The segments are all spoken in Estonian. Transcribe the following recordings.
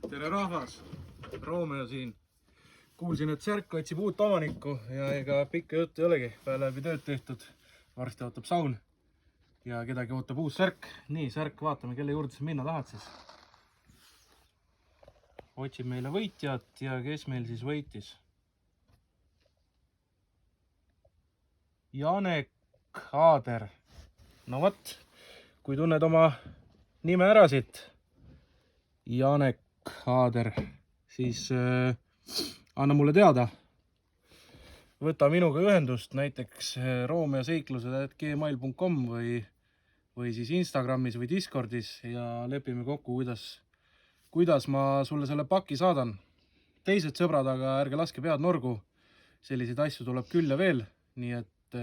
Tere rahvas, Romeo siin. Kuulsin, et särk otsib uut omanikku ja ega pikka juttu ei olegi. Päev läbi tööd tehtud, varsti ootab saun ja kedagi ootab uus särk. Nii, särk, vaatame, kelle juurde sa minna tahad siis. Otsib meile võitjat ja kes meil siis võitis? Janek Aader. No vot, kui tunned oma nime ära siit, Janek Aader, siis anna mulle teada. Võta minuga ühendust näiteks romeoseiklused@gmail.com või siis Instagramis või Discordis ja lepime kokku, kuidas ma sulle selle paki saadan. Teised sõbrad, aga ärge laske pead norgu. Selliseid asju tuleb küll ja veel, nii et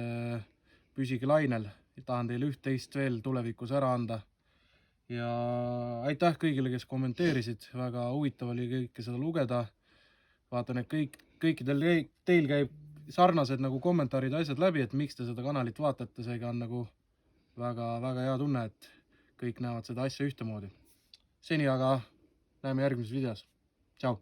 püsige lainel. Tahan teile üht-teist veel tulevikus ära anda. Ja aitäh kõigile, kes kommenteerisid. Väga huvitav oli kõike seda lugeda. Vaatan, et kõikidel teil käib sarnased nagu kommentaarid ja asjad läbi, et miks te seda kanalit vaatate. Seega on nagu väga hea tunne, et kõik näevad seda asja ühtemoodi. Seni aga näeme järgmises videos. Tšau!